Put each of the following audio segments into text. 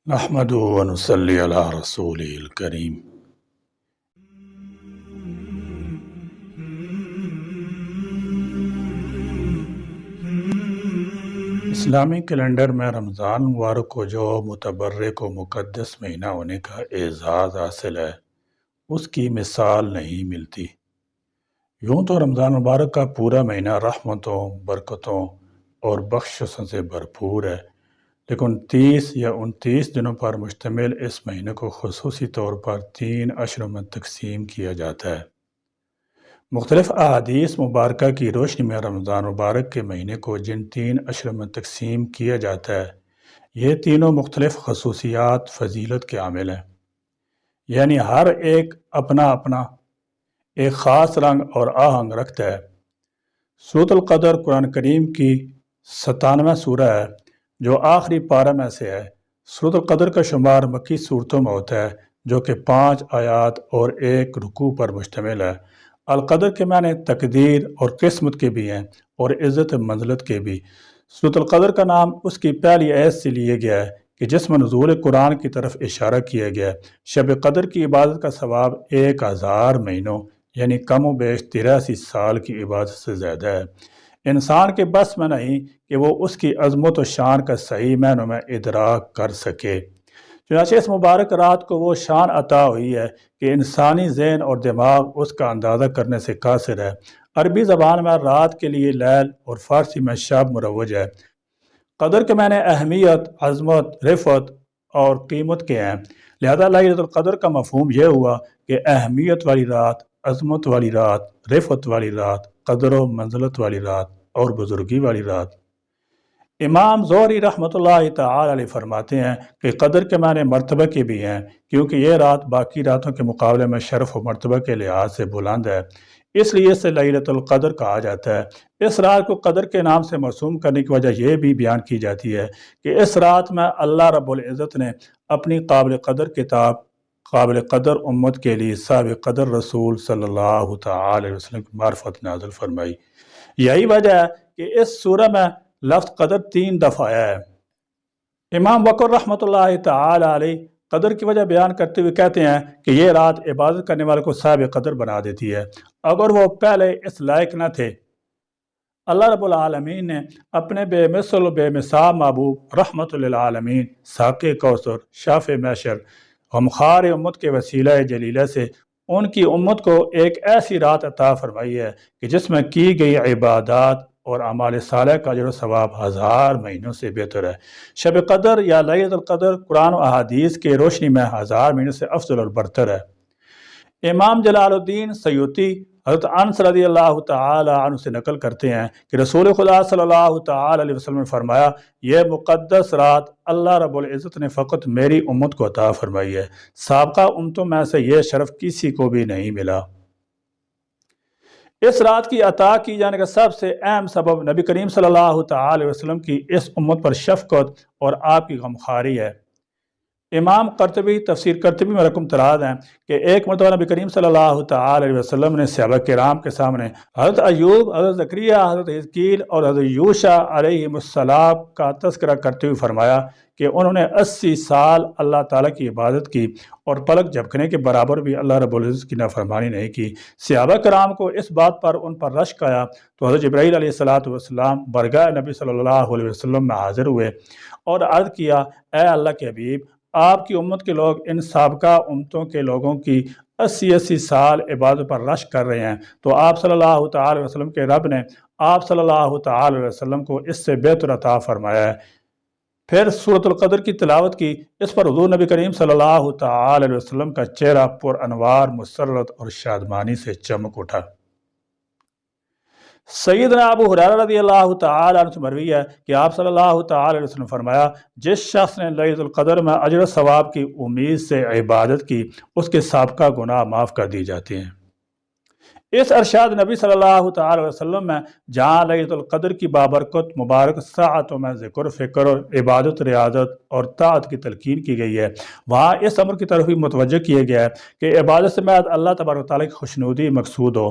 نحمد و نصلی علی رسول الکریم۔ اسلامی کیلنڈر میں رمضان مبارک کو جو متبرک و مقدس مہینہ ہونے کا اعزاز حاصل ہے، اس کی مثال نہیں ملتی۔ یوں تو رمضان مبارک کا پورا مہینہ رحمتوں، برکتوں اور بخششوں سے بھرپور ہے، لیکن 30 یا 29 دنوں پر مشتمل اس مہینے کو خصوصی طور پر 3 عشروں میں تقسیم کیا جاتا ہے۔ مختلف احادیث مبارکہ کی روشنی میں رمضان مبارک کے مہینے کو جن 3 عشروں میں تقسیم کیا جاتا ہے، یہ تینوں مختلف خصوصیات فضیلت کے عامل ہیں، یعنی ہر ایک اپنا اپنا ایک خاص رنگ اور آہنگ رکھتا ہے۔ سورۃ القدر قرآن کریم کی 97واں سورہ ہے، جو آخری پارہ میں سے ہے۔ سورۃ القدر کا شمار مکی صورتوں میں ہوتا ہے، جو کہ 5 آیات اور 1 رکوع پر مشتمل ہے۔ القدر کے معنی تقدیر اور قسمت کے بھی ہیں اور عزت منزلت کے بھی۔ سورۃ القدر کا نام اس کی پہلی آیت سے لیا گیا ہے کہ جس میں نزول قرآن کی طرف اشارہ کیا گیا ہے۔ شب قدر کی عبادت کا ثواب 1000 مہینوں یعنی کم و بیش 83 سال کی عبادت سے زیادہ ہے۔ انسان کے بس میں نہیں کہ وہ اس کی عظمت و شان کا صحیح معنوں میں ادراک کر سکے۔ چنانچہ اس مبارک رات کو وہ شان عطا ہوئی ہے کہ انسانی ذہن اور دماغ اس کا اندازہ کرنے سے قاصر ہے۔ عربی زبان میں رات کے لیے لیل اور فارسی میں شب مروج ہے۔ قدر کے معنی اہمیت، عظمت، رفعت اور قیمت کے ہیں، لہذا لیلۃ القدر کا مفہوم یہ ہوا کہ اہمیت والی رات، عظمت والی رات، رفعت والی رات، قدر و منزلت والی رات اور بزرگی والی رات۔ امام زہری رحمۃ اللہ تعالی علیہ فرماتے ہیں کہ قدر کے معنی مرتبہ کے بھی ہیں، کیونکہ یہ رات باقی راتوں کے مقابلے میں شرف و مرتبہ کے لحاظ سے بلند ہے، اس لیے اسے لیلۃ القدر کہا جاتا ہے۔ اس رات کو قدر کے نام سے موسوم کرنے کی وجہ یہ بھی بیان کی جاتی ہے کہ اس رات میں اللہ رب العزت نے اپنی قابل قدر کتاب قابل قدر امت کے لیے صاحب قدر رسول صلی اللہ تعالی علیہ وسلم کی معرفت نازل فرمائی۔ یہی وجہ ہے کہ اس سورہ میں لفظ قدر 3 دفعہ آیا ہے۔ امام بکر رحمۃ اللہ تعالی علیہ قدر کی وجہ بیان کرتے ہوئے کہتے ہیں کہ یہ رات عبادت کرنے والے کو صاحب قدر بنا دیتی ہے، اگر وہ پہلے اس لائق نہ تھے۔ اللہ رب العالمین نے اپنے بے مثل و بے مثال محبوب رحمت للعالمین ساقِ کوثر، شافع محشر، غمخوار امت کے وسیلہ جلیلہ سے ان کی امت کو ایک ایسی رات عطا فرمائی ہے کہ جس میں کی گئی عبادات اور اعمال صالح کا اجر و ثواب 1000 مہینوں سے بہتر ہے۔ شب قدر یا لیلۃ القدر قرآن و احادیث کے روشنی میں 1000 مہینوں سے افضل اور برتر ہے۔ امام جلال الدین سیوطی حضرت انس رضی اللہ تعالی عنہ سے نقل کرتے ہیں کہ رسول خدا صلی اللہ تعالی علیہ وسلم نے فرمایا، یہ مقدس رات اللہ رب العزت نے فقط میری امت کو عطا فرمائی ہے، سابقہ امتوں میں سے یہ شرف کسی کو بھی نہیں ملا۔ اس رات کی عطا کی جانے کا سب سے اہم سبب نبی کریم صلی اللہ تعالی علیہ وسلم کی اس امت پر شفقت اور آپ کی غمخواری ہے۔ امام قرطبی تفسیر قرطبی میں رقم تراز ہیں کہ ایک مرتبہ نبی کریم صلی اللہ تعالی علیہ وسلم نے صحابہ کرام کے سامنے حضرت ایوب، حضرت زکریا، حضرت حزقیل اور حضرت یوشع علیہ السلام کا تذکرہ کرتے ہوئے فرمایا کہ انہوں نے 80 سال اللہ تعالیٰ کی عبادت کی اور پلک جھپکنے کے برابر بھی اللہ رب العزت کی نافرمانی نہیں کی۔ صحابہ کرام کو اس بات پر ان پر رشک آیا تو حضرت جبرائیل علیہ السلام برگاہ نبی صلی اللہ علیہ وسلم میں حاضر ہوئے اور عرض کیا، اے اللہ کے حبیب، آپ کی امت کے لوگ ان سابقہ امتوں کے لوگوں کی 80 سال عبادت پر رشک کر رہے ہیں، تو آپ صلی اللہ تعالی علیہ وسلم کے رب نے آپ صلی اللہ تعالی علیہ وسلم کو اس سے بہتر عطا فرمایا ہے۔ پھر سورۃ القدر کی تلاوت کی، اس پر حضور نبی کریم صلی اللہ تعالی علیہ وسلم کا چہرہ پر انوار مسرت اور شادمانی سے چمک اٹھا۔ سیدنا ابو ہریرہ رضی اللہ تعالی عنہ سے مروی ہے کہ آپ صلی اللہ تعالی علیہ وسلم فرمایا، جس شخص نے لیلۃ القدر میں اجر و ثواب کی امید سے عبادت کی، اس کے سابقہ گناہ معاف کر دی جاتے ہیں۔ اس ارشاد نبی صلی اللہ تعالی علیہ وسلم میں جہاں لیلۃ القدر کی بابرکت مبارک ساعتوں میں ذکر فکر اور عبادت، ریاضت اور طاعت کی تلقین کی گئی ہے، وہاں اس امر کی طرف بھی متوجہ کیا گیا ہے کہ عبادت سے محض اللہ تبارک و تعالیٰ کی خوشنودی مقصود ہو۔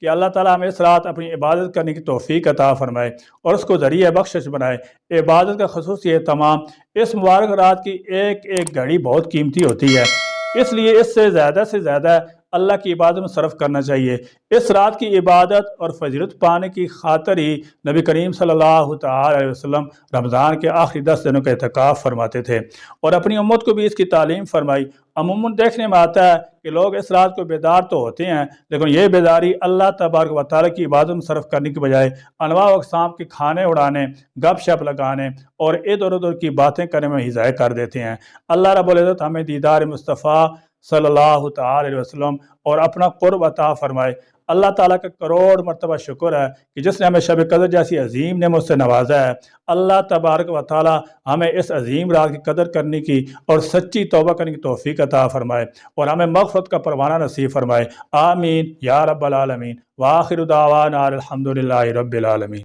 کہ اللہ تعالیٰ ہمیں اس رات اپنی عبادت کرنے کی توفیق عطا فرمائے اور اس کو ذریعہ بخشش بنائے۔ عبادت کا خصوصی اہتمام، اس مبارک رات کی ایک ایک گھڑی بہت قیمتی ہوتی ہے، اس لیے اس سے زیادہ اللہ کی عبادت میں صرف کرنا چاہیے۔ اس رات کی عبادت اور فضیلت پانے کی خاطر ہی نبی کریم صلی اللہ تعالی علیہ وسلم رمضان کے آخری 10 دنوں کا اعتکاف فرماتے تھے اور اپنی امت کو بھی اس کی تعلیم فرمائی۔ عموماً دیکھنے میں آتا ہے کہ لوگ اس رات کو بیدار تو ہوتے ہیں، لیکن یہ بیداری اللہ تبارک و تعالیٰ کی عبادت میں صرف کرنے کی بجائے انواع و اقسام کے کھانے اڑانے، گپ شپ لگانے اور ادھر ادھر کی باتیں کرنے میں ہی ضائع کر دیتے ہیں۔ اللہ رب العزت ہمیں دیدار مصطفیٰ صلی اللہ تعالی علیہ وسلم اور اپنا قرب عطا فرمائے۔ اللہ تعالیٰ کا کروڑ مرتبہ شکر ہے کہ جس نے ہمیں شب قدر جیسی عظیم نعمت سے نوازا ہے۔ اللہ تبارک و تعالیٰ ہمیں اس عظیم رات کی قدر کرنے کی اور سچی توبہ کرنے کی توفیق عطا فرمائے اور ہمیں مغفرت کا پروانہ نصیب فرمائے۔ آمین یا رب العالمین۔ وآخر دعوانا الحمدللہ رب العالمین۔